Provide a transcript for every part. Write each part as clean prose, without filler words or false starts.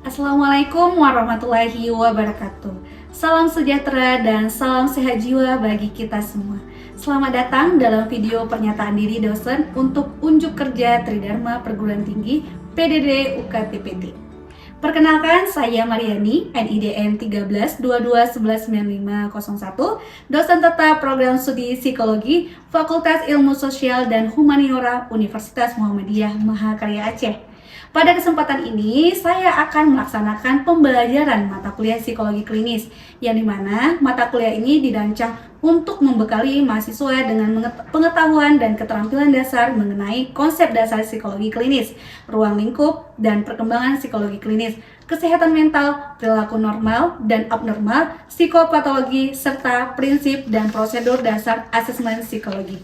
Assalamualaikum warahmatullahi wabarakatuh. Salam sejahtera dan salam sehat jiwa bagi kita semua. Selamat datang dalam video pernyataan diri dosen untuk unjuk kerja Tridharma Perguruan Tinggi PDD UKTPT. Perkenalkan, saya Mariani, NIDN 1322119501, dosen tetap program studi psikologi Fakultas Ilmu Sosial dan Humaniora Universitas Muhammadiyah Mahakarya Aceh. Pada kesempatan ini, saya akan melaksanakan pembelajaran mata kuliah psikologi klinis, yang dimana mata kuliah ini dirancang untuk membekali mahasiswa dengan pengetahuan dan keterampilan dasar mengenai konsep dasar psikologi klinis, ruang lingkup, dan perkembangan psikologi klinis, kesehatan mental, perilaku normal dan abnormal, psikopatologi, serta prinsip dan prosedur dasar asesmen psikologi.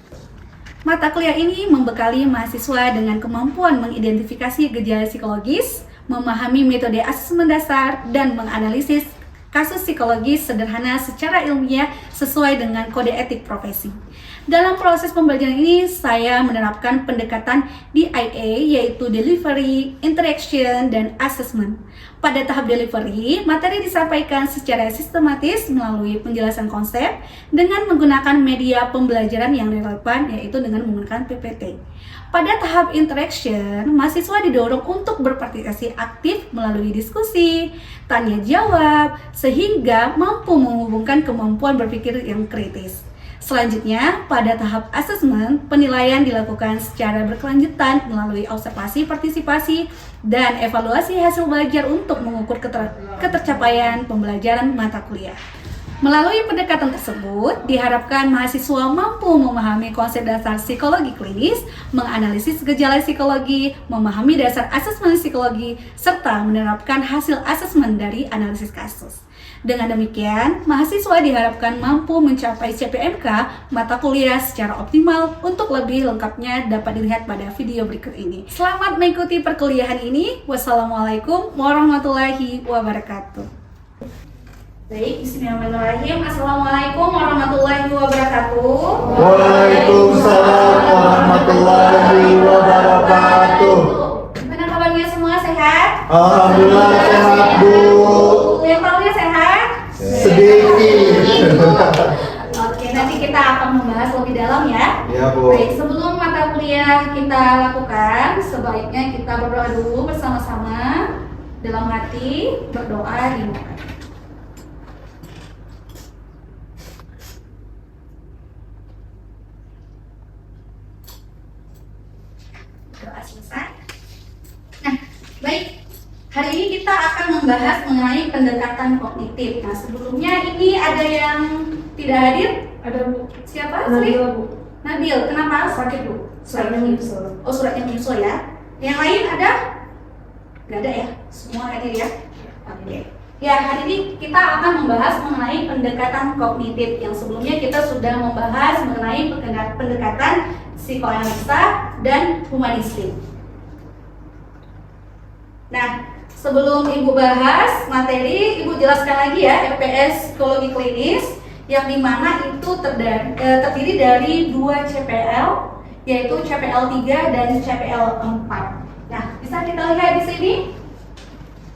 Mata kuliah ini membekali mahasiswa dengan kemampuan mengidentifikasi gejala psikologis, memahami metode asesmen dasar, dan menganalisis kasus psikologis sederhana secara ilmiah sesuai dengan kode etik profesi. Dalam proses pembelajaran ini, saya menerapkan pendekatan DIA, yaitu Delivery, Interaction, dan Assessment. Pada tahap delivery, materi disampaikan secara sistematis melalui penjelasan konsep dengan menggunakan media pembelajaran yang relevan, yaitu dengan menggunakan PPT. Pada tahap interaction, mahasiswa didorong untuk berpartisipasi aktif melalui diskusi, tanya jawab, sehingga mampu menghubungkan kemampuan berpikir yang kritis. Selanjutnya, pada tahap assessment, penilaian dilakukan secara berkelanjutan melalui observasi partisipasi dan evaluasi hasil belajar untuk mengukur ketercapaian pembelajaran mata kuliah. Melalui pendekatan tersebut, diharapkan mahasiswa mampu memahami konsep dasar psikologi klinis, menganalisis gejala psikologi, memahami dasar asesmen psikologi, serta menerapkan hasil asesmen dari analisis kasus. Dengan demikian, mahasiswa diharapkan mampu mencapai CPMK mata kuliah secara optimal. Untuk lebih lengkapnya dapat dilihat pada video berikut ini. Selamat mengikuti perkuliahan ini. Wassalamualaikum warahmatullahi wabarakatuh. Baik, bismillahirrahmanirrahim. Assalamualaikum warahmatullahi wabarakatuh. Waalaikumsalam warahmatullahi wabarakatuh. Gimana kabarnya semua, sehat? Alhamdulillah sehat, Bu. Mentalnya sehat? Sedikit. Oke, nanti kita akan membahas lebih dalam ya. Ya, Bu. Baik, sebelum mata kuliah kita lakukan, sebaiknya kita berdoa dulu bersama-sama dalam hati, berdoa di muka. Doa selesai. Nah, baik. Hari ini kita akan membahas mengenai pendekatan kognitif. Nah, sebelumnya ini ada yang tidak hadir? Ada, Bu. Siapa? Sri? Nabila, Bu. Nabil, kenapa? Sakit, Bu. Suratnya menyusul. Oh, suratnya menyusul ya. Yang lain ada? Gak ada ya? Semua hadir ya? Oke. Ya, hari ini kita akan membahas mengenai pendekatan kognitif. Yang sebelumnya kita sudah membahas mengenai pendekatan psikoanalisa dan humanistik. Nah, sebelum Ibu bahas materi, Ibu jelaskan lagi ya FPS psikologi klinis, yang dimana itu terdiri dari 2 CPL, yaitu CPL 3 dan CPL 4. Nah, bisa kita lihat di sini.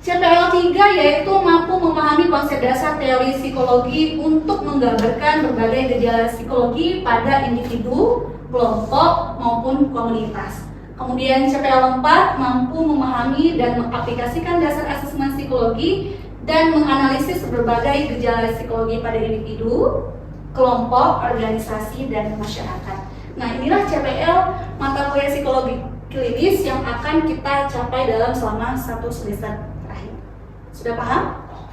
CPL 3 yaitu mampu memahami konsep dasar teori psikologi untuk menggambarkan berbagai gejala psikologi pada individu, kelompok, maupun komunitas. Kemudian CPL 4 mampu memahami dan mengaplikasikan dasar asesmen psikologi dan menganalisis berbagai gejala psikologi pada individu, kelompok, organisasi, dan masyarakat. Nah, inilah CPL mata kuliah psikologi klinis yang akan kita capai dalam selama 1 semester terakhir. Sudah paham?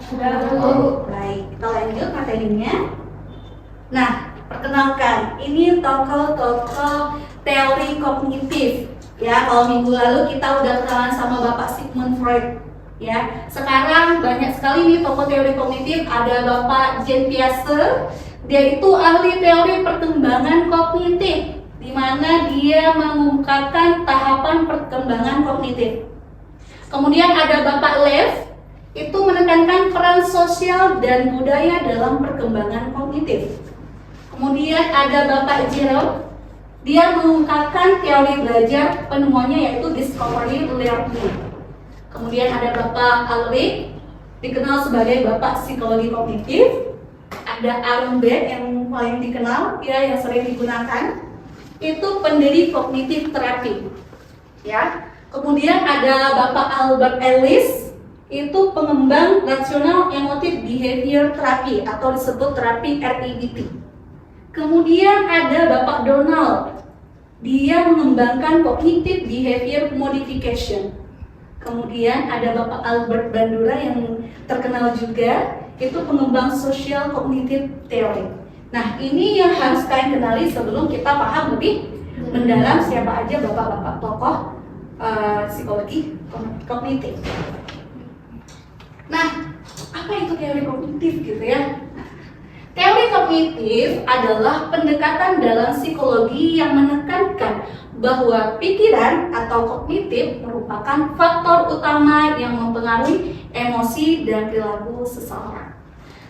Sudah. Baik, kita lanjut materinya. Nah, perkenalkan, ini tokoh-tokoh teori kognitif. Ya, kalau minggu lalu kita udah kenalan sama Bapak Sigmund Freud. Ya, sekarang banyak sekali nih tokoh teori kognitif. Ada Bapak Jean Piaget, dia itu ahli teori perkembangan kognitif, di mana dia mengungkapkan tahapan perkembangan kognitif. Kemudian ada Bapak Lev, itu menekankan peran sosial dan budaya dalam perkembangan kognitif. Kemudian ada Bapak Jerome, Dia mengungkapkan teori belajar, penemuannya yaitu discovery learning. Kemudian ada Bapak Ulrich, dikenal sebagai Bapak Psikologi Kognitif. Ada Aaron Beck yang paling dikenal, ya, yang sering digunakan, itu pendiri kognitif terapi. Ya. Kemudian ada Bapak Albert Ellis, itu pengembang rasional emotif behavior therapy atau disebut terapi REBT. Kemudian ada Bapak Donald, dia mengembangkan cognitive behavior modification. Kemudian ada Bapak Albert Bandura yang terkenal juga, itu pengembang social cognitive theory. Nah, ini yang harus kalian kenali sebelum kita paham lebih mendalam siapa aja bapak-bapak tokoh psikologi kognitif. Nah, apa itu teori kognitif gitu ya? Teori kognitif adalah pendekatan dalam psikologi yang menekankan bahwa pikiran atau kognitif merupakan faktor utama yang mempengaruhi emosi dan perilaku seseorang.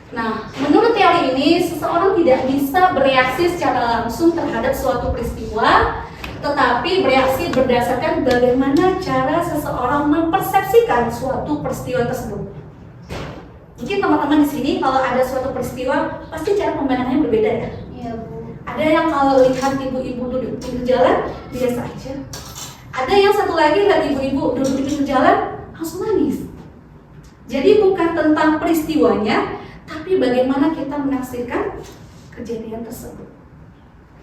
Nah, menurut teori ini, seseorang tidak bisa bereaksi secara langsung terhadap suatu peristiwa, tetapi bereaksi berdasarkan bagaimana cara seseorang mempersepsikan suatu peristiwa tersebut. Mungkin teman-teman di sini kalau ada suatu peristiwa, pasti cara memandangnya berbeda ya? Iya, Bu. Ada yang kalau lihat ibu-ibu duduk di pinggir jalan, biasa aja. Ada yang satu lagi lihat ibu-ibu duduk di pinggir jalan, langsung nangis. Jadi bukan tentang peristiwanya, tapi bagaimana kita menafsirkan kejadian tersebut.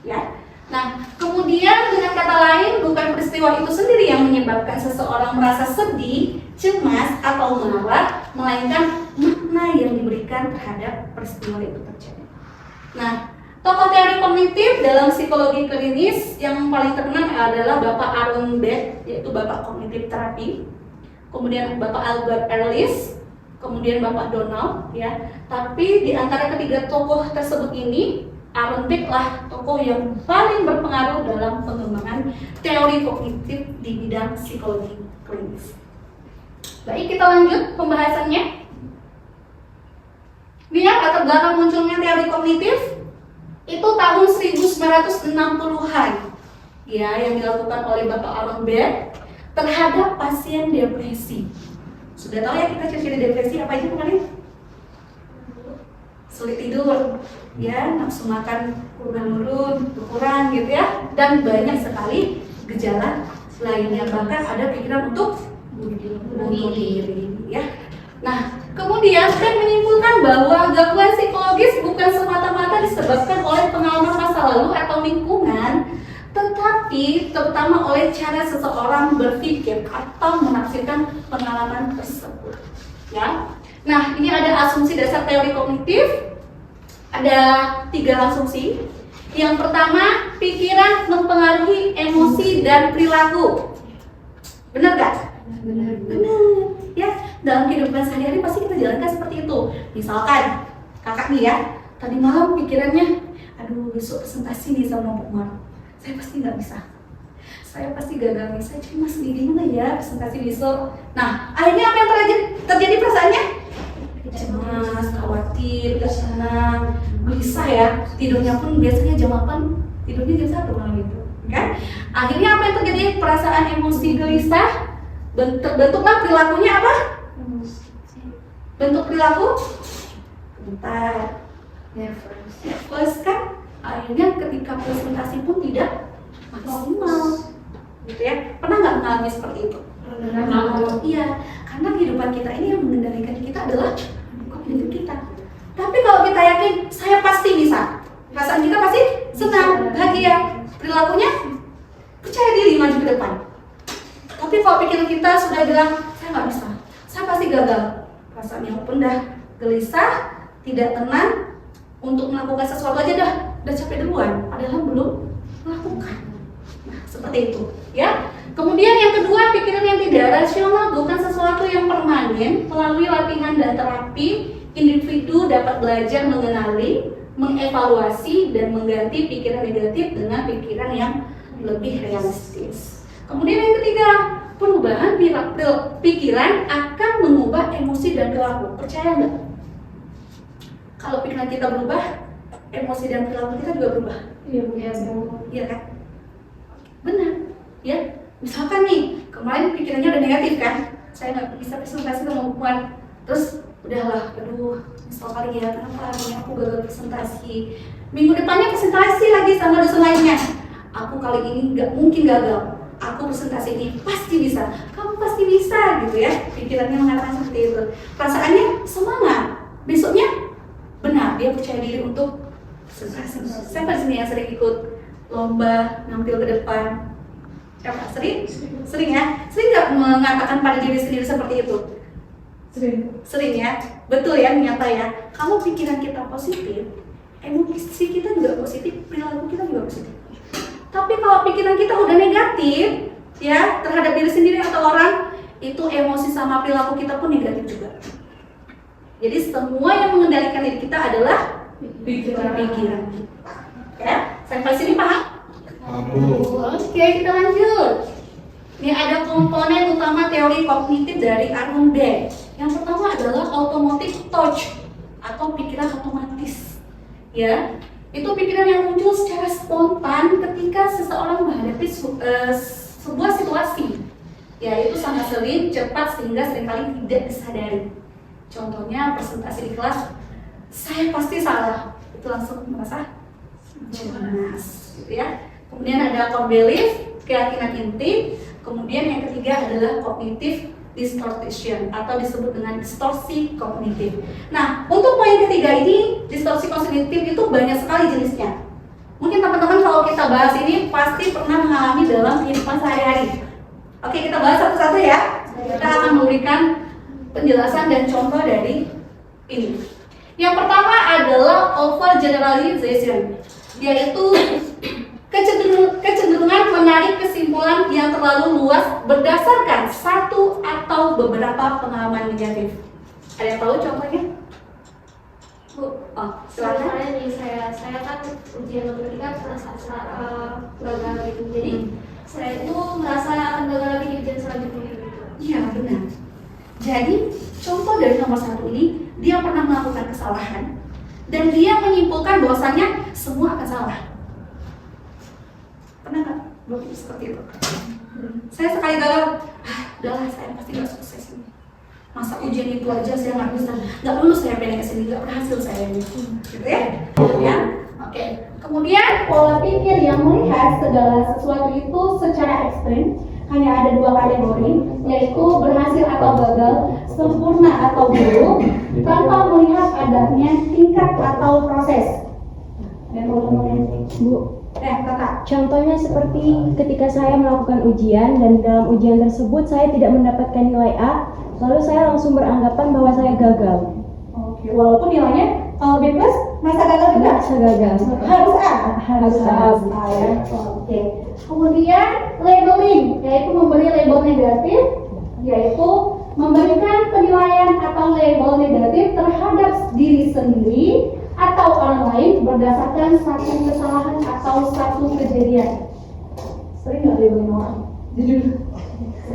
Ya. Nah, kemudian dengan kata lain, bukan peristiwa itu sendiri yang menyebabkan seseorang merasa sedih, cemas, atau marah, melainkan makna yang diberikan terhadap peristiwa itu terjadi. Nah, tokoh teori kognitif dalam psikologi klinis yang paling terkenal adalah Bapak Aaron Beck, yaitu Bapak Kognitif Terapi. Kemudian Bapak Albert Ellis, kemudian Bapak Donald, ya. Tapi di antara ketiga tokoh tersebut ini, Aaron Beck lah tokoh yang paling berpengaruh dalam pengembangan teori kognitif di bidang psikologi klinis. Baik, kita lanjut pembahasannya. Lihat latar belakang munculnya teori kognitif itu tahun 1960-an, ya, yang dilakukan oleh Bapak Aaron Beck terhadap pasien depresi. Sudah tahu ya kita ciri-ciri depresi apa aja kemarin? Sulit tidur, ya, nafsu makan menurun, berkurang gitu ya, dan banyak sekali gejala lainnya, bahkan ada pikiran untuk bunuh diri, ya. Nah, kemudian Beck menyimpulkan bahwa gangguan psikologis bukan semata-mata disebabkan oleh pengalaman masa lalu atau lingkungan, tetapi terutama oleh cara seseorang berpikir atau menafsirkan pengalaman tersebut, ya. Nah, ini ada asumsi dasar teori kognitif. Ada 3 asumsi. Yang pertama, pikiran mempengaruhi emosi dan perilaku. Benar gak? Benar. Benar. Ya, dalam kehidupan sehari-hari pasti kita jalankan seperti itu. Misalkan, kakak nih ya, tadi malam pikirannya, aduh besok presentasi nih sama Bu Mar. Saya pasti nggak bisa. Saya pasti gagal nih. Saya cemas nih, gimana ya presentasi besok. Nah, akhirnya apa yang terjadi perasaannya? Cemas, khawatir, gak senang, gelisah ya. Tidurnya pun biasanya jam 8, tidurnya jam 1 malam itu, kan? Akhirnya apa yang terjadi? Perasaan emosi gelisah, bentuklah perilakunya apa? Bentuk perilaku? Bentar, nervous kan? Akhirnya ketika presentasi pun tidak maksimal, gitu ya. Pernah nggak mengalami seperti itu? Iya, karena kehidupan kita ini yang mengendalikan kita adalah kognitif kita. Tapi kalau kita yakin, saya pasti bisa, perasaan kita pasti senang, bahagia, perilakunya percaya diri maju ke depan. Tapi kalau pikiran kita sudah bilang, saya nggak bisa, saya pasti gagal, perasaannya rendah, gelisah, tidak tenang, untuk melakukan sesuatu aja udah capek duluan, padahal belum melakukan. Nah, seperti itu, ya. Kemudian yang kedua, pikiran yang tidak rasional bukan sesuatu yang permanen. Melalui latihan dan terapi, individu dapat belajar mengenali, mengevaluasi, dan mengganti pikiran negatif dengan pikiran yang lebih realistis. Kemudian yang ketiga, perubahan pikiran akan mengubah emosi dan perilaku. Percaya nggak? Kalau pikiran kita berubah, emosi dan perilaku kita juga berubah. Iya, Bu. Iya kan? benar, ya. Misalkan nih, kemarin pikirannya udah negatif kan, saya nggak bisa presentasi sama Puan, terus udahlah, aduh, nyesel kali ya, kenapa hari ini aku gagal presentasi. Minggu depannya presentasi lagi sama dosen lainnya, aku kali ini nggak mungkin gagal, aku presentasi ini pasti bisa, kamu pasti bisa gitu ya, pikirannya mengatakan seperti itu. Perasaannya semangat, besoknya benar, dia percaya diri untuk presentasi. Siapa di sini yang sering ikut lomba, nampil ke depan? Siapa? Sering? Sering ya? Sering nggak mengatakan pada diri sendiri seperti itu? Sering ya? Betul ya, nyata ya. Kalau pikiran kita positif, emosi kita juga positif, perilaku kita juga positif. Tapi kalau pikiran kita udah negatif, ya, terhadap diri sendiri atau orang, itu emosi sama perilaku kita pun negatif juga. Jadi semua yang mengendalikan diri kita adalah pikiran. Ya, sampai sini paham? Oke, kita lanjut. Ini ada komponen utama teori kognitif dari Arnold Beck. Yang pertama adalah automotive touch atau pikiran otomatis. Ya, itu pikiran yang muncul secara spontan ketika seseorang menghadapi sebuah situasi. Ya, itu sangat sering, cepat sehingga seringkali tidak disadari. Contohnya presentasi di kelas, saya pasti salah. Itu langsung merasa cemas, gitu ya. Kemudian ada core belief, keyakinan inti. Kemudian yang ketiga adalah cognitive distortion atau disebut dengan distorsi kognitif. Nah, untuk poin ketiga ini, distorsi kognitif itu banyak sekali jenisnya. Mungkin teman-teman kalau kita bahas ini pasti pernah mengalami dalam kehidupan sehari-hari. Oke, kita bahas satu-satu ya. Kita akan memberikan penjelasan dan contoh dari ini. Yang pertama adalah overgeneralization, yaitu kecenderungan menarik kesimpulan yang terlalu luas berdasarkan satu atau beberapa pengalaman negatif. Ada yang tahu contohnya? Bu, silakan. Soalnya nih saya kan ujian matematika gagal gitu. Jadi saya itu merasa akan gagal lagi di ujian selanjutnya gitu. Iya, benar. Jadi contoh dari nomor satu ini, dia pernah melakukan kesalahan dan dia menyimpulkan bahwasannya semua akan salah. Pernah nggak berpikir seperti itu? Saya sekali gagal, udahlah saya pasti nggak sukses ini. Masa ujian itu aja saya nggak bisa, nggak lulus saya PNS ini, nggak berhasil saya ini, gitu ya? Ya, oke. Kemudian pola pikir yang melihat segala sesuatu itu secara ekstrim hanya ada dua kategori, yaitu berhasil atau gagal, sempurna atau buruk, tanpa melihat adanya tingkat atau proses. Dan Bu. Kakak. Contohnya seperti ketika saya melakukan ujian dan dalam ujian tersebut saya tidak mendapatkan nilai A, lalu saya langsung beranggapan bahwa saya gagal. Oke, walaupun nilainya kalau B plus, masa gagal juga? Masa gagal. Harus A? Harus A. Ya. Oke. Kemudian labeling, yaitu memberi label negatif, yaitu memberikan penilaian atau label negatif terhadap diri sendiri atau orang lain berdasarkan satu kesalahan atau satu kejadian. Sering nggak labeling orang? Jujur.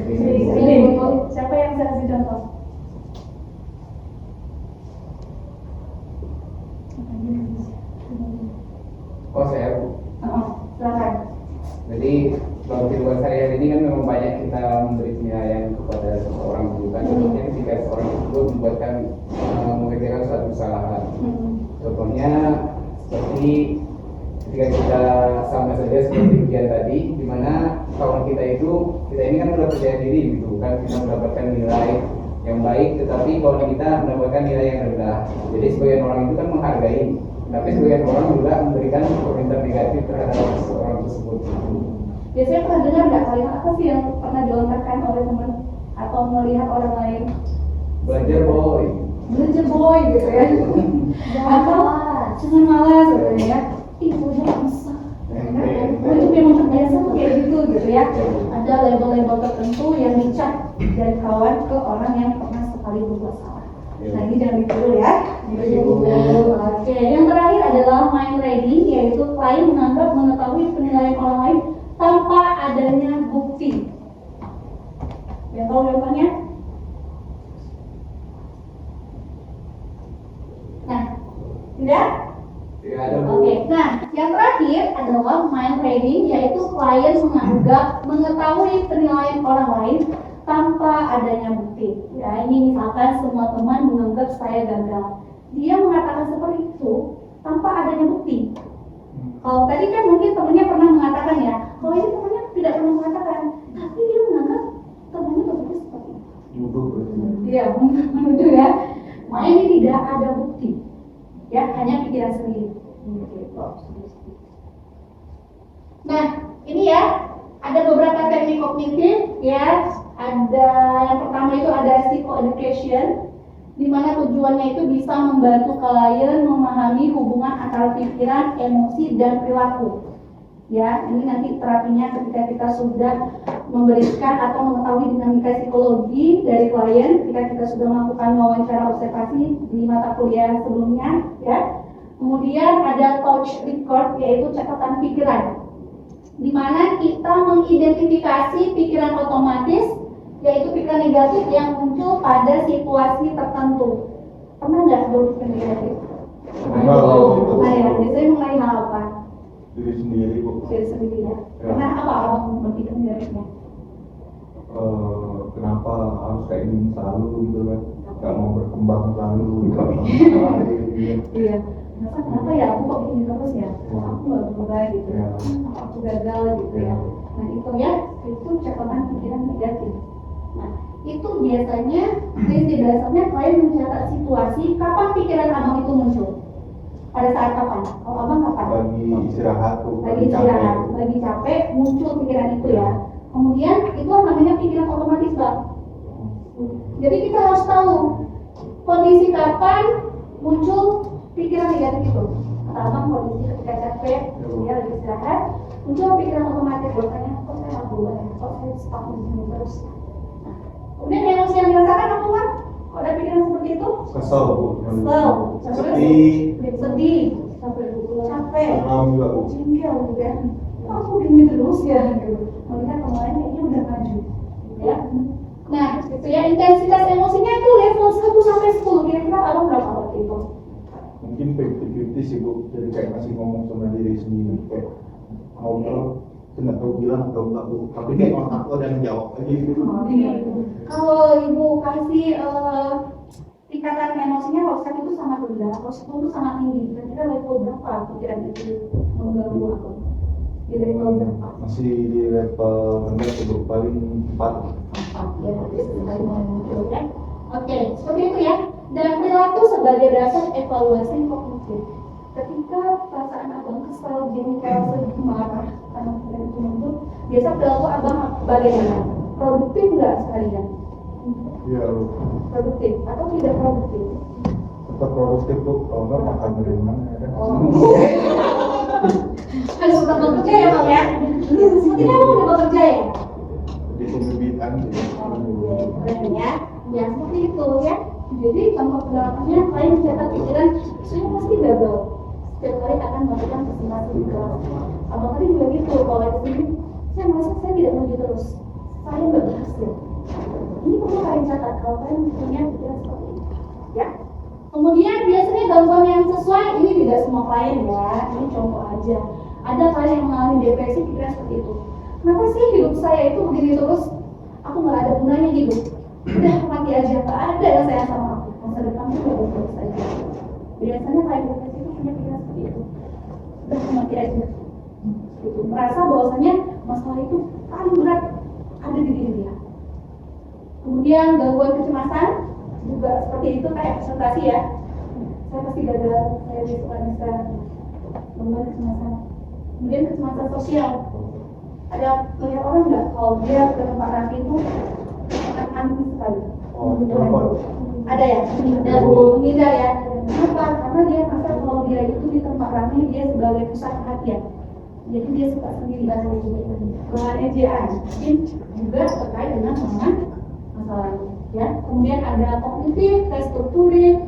Sering. Siapa yang bisa kasih contoh? Oh saya Bu. Silakan. Jadi dalam kehidupan sehari-hari ini kan memang banyak kita memberi penilaian kepada seseorang itu kan. Contohnya ketika seorang tersebut mengerjakan suatu kesalahan. Contohnya seperti ketika kita sama saja seperti ujian tadi, di mana kawan kita ini kan sudah percaya diri gitu kan, kita mendapatkan nilai yang baik, tetapi kawan kita mendapatkan nilai yang rendah. Jadi sebagian orang itu kan menghargai, tapi sebagian orang juga memberikan komentar negatif terhadap seseorang tersebut. Biasanya pernah dengar nggak kalimat apa sih yang pernah dilontarkan oleh teman atau melihat orang lain? Belajar boy Gitu ya. Atau jangan malas sebenarnya ya. Ih, udah bisa. Itu memang terbiasa kayak gitu ya. Ada label-label tertentu yang dicap dari kawan ke orang yang pernah sekali berbuat salah. Nah, ini jangan ditiru ya. Oke, yang terakhir adalah mind reading, yaitu klien menganggap mengetahui penilaian orang lain tanpa adanya bukti. Yang tahu jawabannya? Nah, tidak? Ya, ada Bu. Oke. Nah, yang terakhir adalah adalah mind reading, yaitu klien menganggap mengetahui penilaian orang lain tanpa adanya bukti. Ya, ini misalkan semua teman menganggap saya gagal. Dia mengatakan seperti itu tanpa adanya bukti. Kalau tadi kan mungkin temannya pernah mengatakan ya, kalau ini temannya tidak pernah mengatakan, tapi dia menganggap temannya berbeda seperti itu. Iya, menuduh ya. Makanya ini tidak ada bukti, ya hanya pikiran sendiri. Nah, ini ya ada beberapa teknik kognitif ya. Ada yang pertama itu ada psychoeducation, di mana tujuannya itu bisa membantu klien memahami hubungan antara pikiran, emosi, dan perilaku. Ya, ini nanti terapinya ketika kita sudah memberikan atau mengetahui dinamika psikologi dari klien, ketika kita sudah melakukan wawancara observasi di mata kuliah sebelumnya, ya. Kemudian ada touch record, yaitu catatan pikiran, di mana kita mengidentifikasi pikiran otomatis, yaitu pikiran negatif yang muncul pada situasi tertentu. Pernah nggak berpikir negatif? Nah ya, biasanya mulai hal apa? Diri sendiri bu. Diri sendiri ya. Karena apa abang berpikir negatifnya? Kenapa harus kayak gini selalu gitu kan? Gak mau berkembang selalu. Iya. Kenapa ya aku kok begini terus ya? Aku nggak berubah gitu. Ya. Aku gagal gitu ya. Nah itu ya, itu catatan pikiran negatif. Nah itu biasanya prinsip dasarnya klien mencatat situasi kapan pikiran abang itu muncul. Pada saat kapan? Kalau abang kapan? Lagi istirahat tuh. Lagi istirahat, lagi capek, muncul pikiran itu ya. Kemudian itu namanya pikiran otomatis bang. Jadi kita harus tahu kondisi kapan muncul pikiran negatif itu. Kata abang kondisi ketika capek, dia lagi istirahat, muncul pikiran otomatis bahwasanya kok saya nggak boleh, kok saya stuck di sini terus. Nah, kemudian emosi yang dirasakan apa kan? Kok ada pikiran seperti itu? Kesel bu. Kesel, sedih, capek, jengkel gitu ya. Kok aku gini terus ya? Gitu. Melihat kemarin kayaknya udah maju, ya. Nah, itu ya intensitas emosinya itu level 1 sampai 10. Kira-kira abang berapa waktu itu? Mungkin 50-50 sih bu. Jadi kayak masih ngomong sama diri sendiri kayak ngobrol, nggak tahu bilang atau enggak bu. Tapi kayak orang aku ada yang jawab aja gitu. Kalau ibu kasih tingkatan emosinya, kalau 1 itu sangat rendah, kalau 10 itu sangat tinggi. Kira-kira level berapa pikiran itu mengganggu aku? Di level berapa? Masih di level rendah bu, paling 4. Ya, ya. Oke, seperti itu ya. Dan perilaku sebagai dasar evaluasi kognitif. Ketika perasaan abang kesal, jengkel, sedih, marah karena pikiran itu muncul, biasa perilaku abang bagaimana? Produktif nggak sekalian? Iya bu. Produktif atau tidak produktif? Tetap produktif bu, kalau nggak makan dari mana ya kan? Harus tetap bekerja ya bang ya? Sepertinya abang udah bekerja ya? Di pembibitan sih. Keren ya? Ya seperti itu ya. Jadi tanpa pendalamannya klien mencatat pikiran saya pasti gagal. Setiap kali akan melakukan presentasi di kelas. Abang tadi juga gitu, kalau di sini saya merasa saya tidak maju terus. Saya nggak berhasil. Ini perlu kalian catat kalau kalian punya pikiran seperti ini. Ya. Kemudian biasanya gangguan yang sesuai ini tidak semua klien ya. Ini contoh aja. Ada klien yang mengalami depresi pikiran seperti itu. Kenapa sih hidup saya itu begini terus? Aku nggak ada gunanya hidup. Udah mati aja, nggak ada yang sayang sama aku. Masa depan itu nggak bagus aja. Biasanya klien depresi itu punya pikiran seperti itu. Udah mati aja. Gitu. Merasa bahwasanya masalah itu paling berat ada di diri dia. Kemudian gangguan kecemasan juga seperti itu kayak presentasi ya. Saya pasti gagal, saya besok bisa gangguan kecemasan. Kemudian kecemasan sosial. Ada melihat orang nggak kalau dia ke tempat rapi itu akan aneh sekali. Ada ya, dan menghindar ya. Kenapa? Karena dia merasa kalau dia itu di tempat ramai dia sebagai pusat perhatian. Jadi dia suka sendiri bahan ejaan. Mungkin juga terkait dengan masalah ya. Kemudian ada kognitif, restrukturir,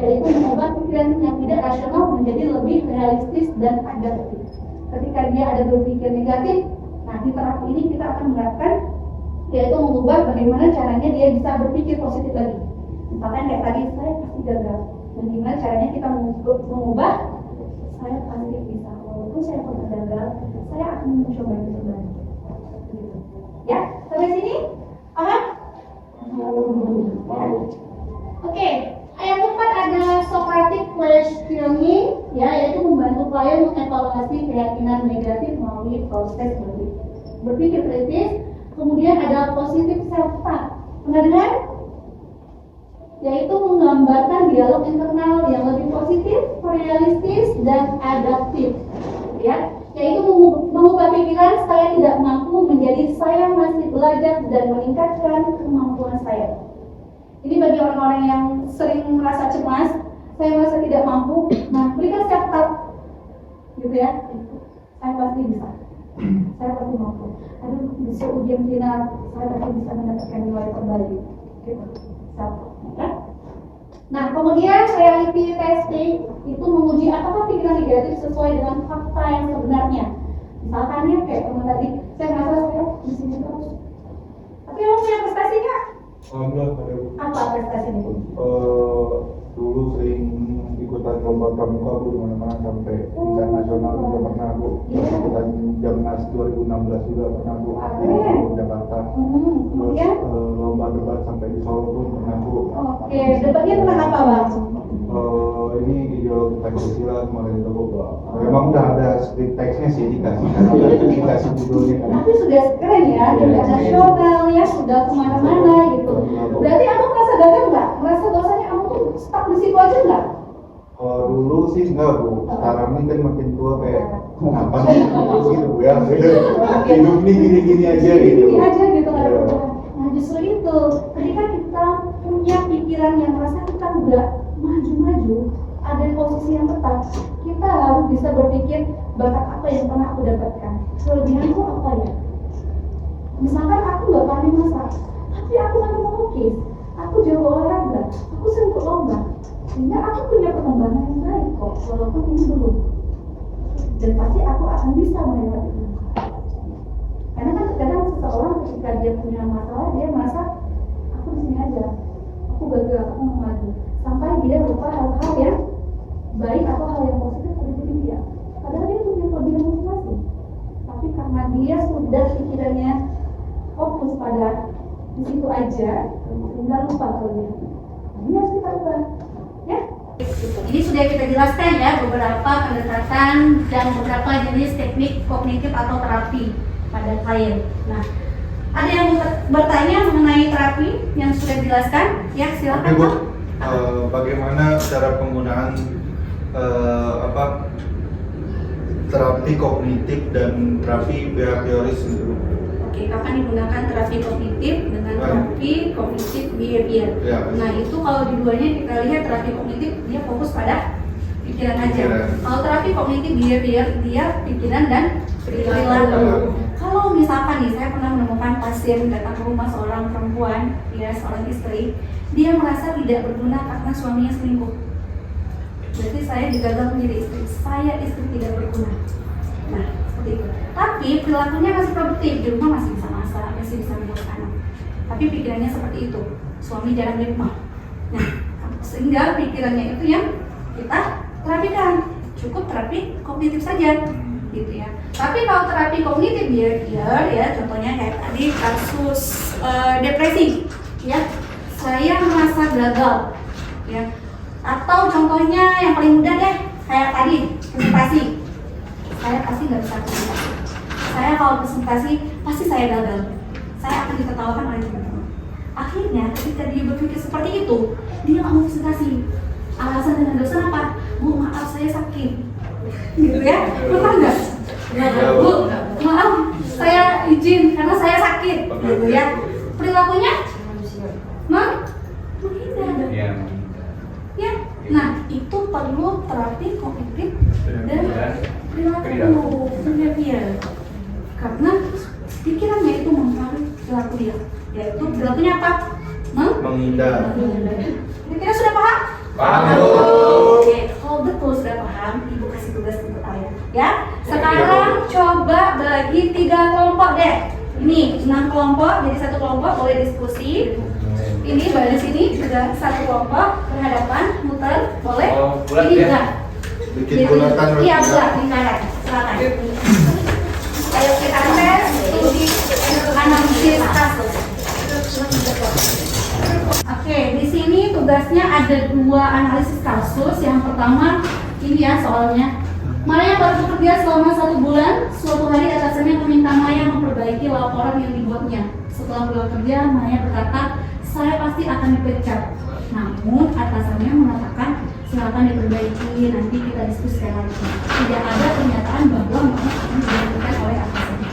yaitu mengubah pikiran yang tidak rasional menjadi lebih realistis dan adaptif. Ketika dia ada berpikir negatif, nah di terapi ini kita akan menerapkan yaitu mengubah bagaimana caranya dia bisa berpikir positif lagi. Misalkan kayak tadi saya pasti gagal, dan gimana caranya kita mengubah saya pasti bisa. Walaupun walaupun saya pernah gagal, saya akan mencoba itu kembali. Gitu. Ya, sampai sini? Paham? Oke, ayat 4 ada Socratic questioning, ya, yaitu membantu klien mengevaluasi keyakinan negatif melalui proses berpikir kritis. Kemudian ada positive self-talk. Pernah dengar? Yaitu menggambarkan dialog internal yang lebih positif, realistis, dan adaptif. Ya, yaitu mengubah pikiran saya tidak mampu menjadi saya masih belajar dan meningkatkan kemampuan saya. Ini bagi orang-orang yang sering merasa cemas, saya merasa tidak mampu. Nah, berikan self-talk, gitu ya. Saya pasti bisa. Saya pasti mampu. Aduh, bisa ujian final, saya pasti bisa mendapatkan nilai terbaik. Gitu. Self-talk. Ya. Nah, kemudian reality testing itu menguji apakah pikiran negatif sesuai dengan fakta yang sebenarnya. Misalkan ya kayak teman tadi, saya merasa saya di sini terus. Tapi emang punya prestasi nggak? Alhamdulillah ada. Apa prestasinya? Dulu sering ikutan lomba pramuka Bu, di mana-mana sampai tingkat nasional juga pernah Bu. Ikutan Jamnas 2016 juga pernah Bu. Di Jakarta. Terus Ya. lomba debat sampai di Solo pun pernah Bu. Oke, debatnya tentang apa Bang? Ini ideologi Pancasila kemarin itu Bu. Memang udah ada script teksnya sih dikasih judulnya kan. Tapi sudah keren ya, tingkat nasional ya, sudah kemana-mana gitu. Berarti kamu merasa gagal nggak? Merasa bahwasanya kamu tuh stuck di situ aja nggak? Kalau dulu sih enggak Bu, sekarang ini kan makin tua kayak apa sih gitu Bu ya. Hidup ini gini-gini aja gitu. Gini aja gitu nggak ada perubahan. Nah justru itu, ketika kita punya pikiran yang merasa kita nggak maju-maju, ada di posisi yang tetap, kita harus bisa berpikir bakat apa yang pernah aku dapatkan, kelebihanku apa ya. Misalkan aku nggak pandai masak, tapi aku pandai melukis, aku jago olahraga, aku sering ikut lomba, sehingga aku punya perkembangan yang baik kok, walaupun ini belum. Dan pasti aku akan bisa melewati ini. Karena kan kadang seseorang ketika dia punya masalah, dia merasa aku di sini aja, aku gagal, aku nggak maju, sampai dia lupa hal-hal yang baik atau hal yang positif pada diri dia. Padahal dia punya kelebihan masing-masing. Tapi karena dia sudah pikirannya fokus pada di situ aja, sehingga lupa kelebihan. Ini harus kita ubah, ya. Ini sudah kita jelaskan ya beberapa pendekatan dan beberapa jenis teknik kognitif atau terapi pada klien. Nah, ada yang bertanya mengenai terapi yang sudah dijelaskan? Ya, silakan. Oke Bu, Pak. bagaimana cara penggunaan terapi kognitif dan terapi behavioris gitu? Oke, kapan digunakan terapi kognitif dengan terapi kognitif behavior? Ya. Nah, itu kalau keduanya kita lihat terapi kognitif dia fokus pada pikiran aja. Pikiran. Kalau terapi kognitif behavior dia pikiran dan perilaku. Kalau misalkan nih saya pernah menemukan pasien datang ke rumah seorang perempuan, ya seorang istri, dia merasa tidak berguna karena suaminya selingkuh. Berarti saya digagal menjadi istri, saya istri tidak berguna. Nah, seperti itu. Tapi perilakunya masih produktif, di rumah masih bisa masak, masih bisa mengurus anak. Tapi pikirannya seperti itu, suami jarang di rumah. Nah, sehingga pikirannya itu yang kita terapikan. Cukup terapi kognitif saja, gitu ya. Tapi kalau terapi kognitif behavior, ya contohnya kayak tadi kasus depresi, ya saya merasa gagal, ya. Atau contohnya yang paling mudah deh, kayak tadi presentasi, saya pasti nggak bisa presentasi. Saya kalau presentasi pasti saya gagal, saya akan ditertawakan oleh teman-teman. Akhirnya ketika dia berpikir seperti itu, dia nggak mau presentasi. Alasan dengan dosen apa? Bu, maaf saya sakit, gitu ya. Pernah nggak? Bu, maaf saya izin karena saya sakit, gitu ya. Perilakunya menghindar. Ya, nah itu perlu terapi kognitif dan perilaku behavior. Karena pikirannya itu mempengaruhi perilaku dia. Yaitu perilakunya apa? Menghindar. Kira-kira sudah paham? Paham. Oke, kalau betul sudah paham, ibu kasih tugas untuk kalian. Ya, sekarang coba bagi 3 kelompok deh. Ini 6 kelompok, jadi 1 kelompok boleh diskusi. Ini badan sini juga 1 kelompok berhadapan, muter, boleh? Oh, bulat Ini ya? juga. Bikin bulatan. Iya, bulat lingkaran. Silakan. Ayo kita tes studi analisis kasus. Oke, di sini tugasnya ada 2 analisis kasus. Yang pertama ini ya soalnya. Maya baru bekerja selama 1 bulan. Suatu hari atasannya meminta Maya memperbaiki laporan yang dibuatnya. Setelah pulang kerja, Maya berkata, saya pasti akan dipecat. Namun atasannya mengatakan, silakan diperbaiki, nanti kita diskusikan lagi. Tidak ada pernyataan bahwa Maya akan diberhentikan oleh atasannya.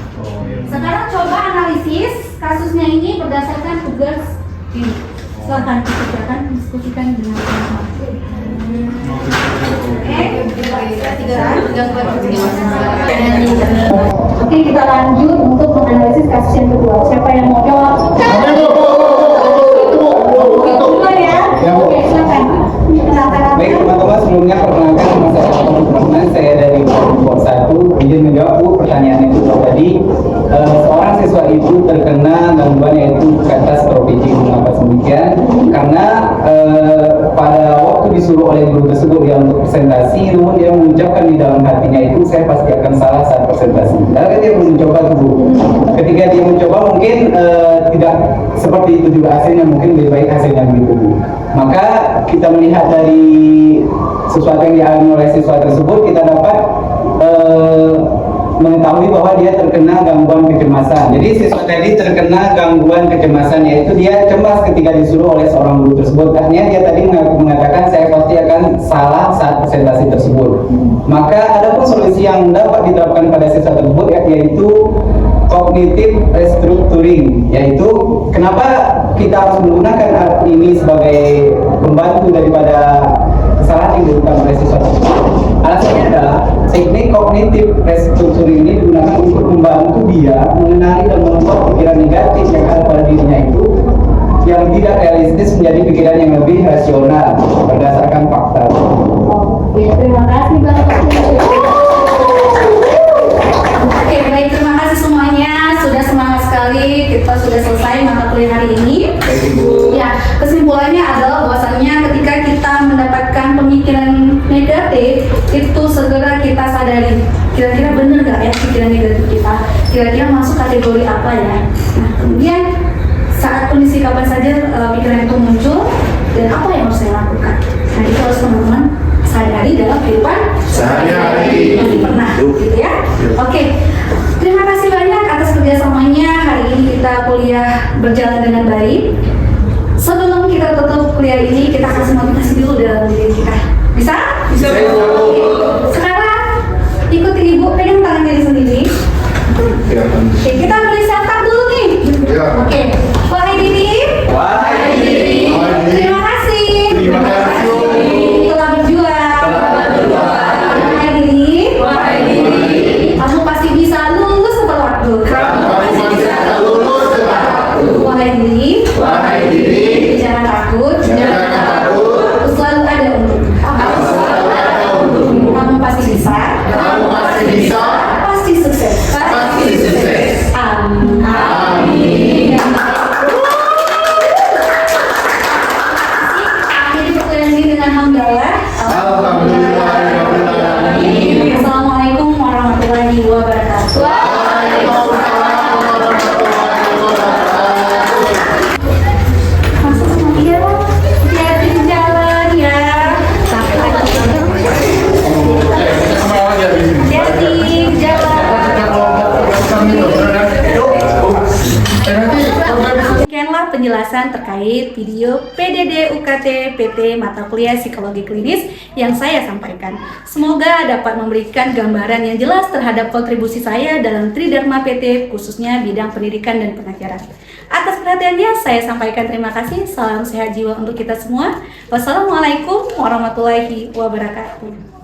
Sekarang coba analisis kasusnya ini berdasarkan tugas ini. Silakan dikerjakan, diskusikan dengan teman-teman. Oke, kita lanjut untuk menganalisis kasus yang kedua. Siapa yang mau jawab? Duluan ya. Oke, silakan. Baik teman-teman, sebelumnya perkenalkan nama saya teman-teman, saya dari kelompok 1. Izin menjawab Bu pertanyaan itu. Tadi seorang siswa itu terkena gangguan yaitu kata stropicing. Mengapa demikian? Karena pada waktu disuruh oleh guru tersebut dia untuk presentasi, namun dia mengucapkan di dalam hatinya itu saya pasti akan salah saat presentasi. Lalu dia mencoba Bu. Ketika dia mencoba mungkin tidak seperti itu juga hasilnya, mungkin lebih baik hasilnya begitu Bu. Maka kita melihat dari sesuatu yang dialami oleh siswa tersebut, kita dapat mengetahui bahwa dia terkena gangguan kecemasan. Jadi siswa tadi terkena gangguan kecemasan, yaitu dia cemas ketika disuruh oleh seorang guru tersebut. Artinya dia tadi mengatakan saya pasti akan salah saat presentasi tersebut. Maka ada pun solusi yang dapat diterapkan pada siswa tersebut, yaitu cognitive restructuring, yaitu kenapa kita harus menggunakan art ini sebagai pembantu daripada kesalahan yang dilakukan oleh siswa tersebut. Alasannya adalah teknik cognitive restructuring ini digunakan untuk membantu dia mengenali dan menentukan pikiran negatif yang ada pada dirinya itu yang tidak realistis menjadi pikiran yang lebih rasional berdasarkan fakta. Oke, terima kasih Bang. Oke, baik, terima kasih semuanya. Sudah semangat sekali, kita sudah selesai mata kuliah hari ini. Ya, kesimpulannya adalah bahwasannya ketika kita mendapatkan pemikiran negatif, itu segera kita sadari kira-kira benar nggak ya pikiran negatif kita, kira-kira masuk kategori apa ya. Nah, kemudian saat kondisi kapan saja pikiran itu muncul dan apa yang harus saya lakukan. Nah, itu harus teman-teman sadari dalam kehidupan sehari-hari. Masih pernah gitu ya. Oke, terima kasih banyak atas kerjasamanya. Hari ini kita kuliah berjalan dengan baik. Sebelum kita tutup kuliah ini, kita kasih motivasi dulu dalam diri kita. Bisa? Bisa. Sekarang ikuti ibu, pegang tangan diri sendiri. Oke, kita beri selfie dulu nih. Oke, wahai diri. Wahai diri. Terima kasih. Terima kasih. Telah berjuang. Wahai diri. Wahai diri. Kamu pasti bisa lulus tepat waktu. Wahai diri. Wahai diri. Jangan takut. Jangan takut. Aku selalu ada untukmu. Kamu pasti bisa. Kamu pasti bisa. Pasti sukses. Pasti sukses. Amin. Amin. Akhiri perkuliahan ini dengan hamdalah. Alhamdulillahirrahmanirrahim. Assalamualaikum warahmatullahi wabarakatuh. Masuk semua ya, hati-hati di jalan ya. Hati-hati di jalan. Demikianlah penjelasan terkait video PDD UKT PT Mata Kuliah Psikologi Klinis yang saya sampaikan. Semoga dapat memberikan gambaran yang jelas terhadap kontribusi saya dalam Tridharma PT, khususnya bidang pendidikan dan pengajaran. Atas perhatiannya saya sampaikan terima kasih. Salam sehat jiwa untuk kita semua. Wassalamualaikum warahmatullahi wabarakatuh.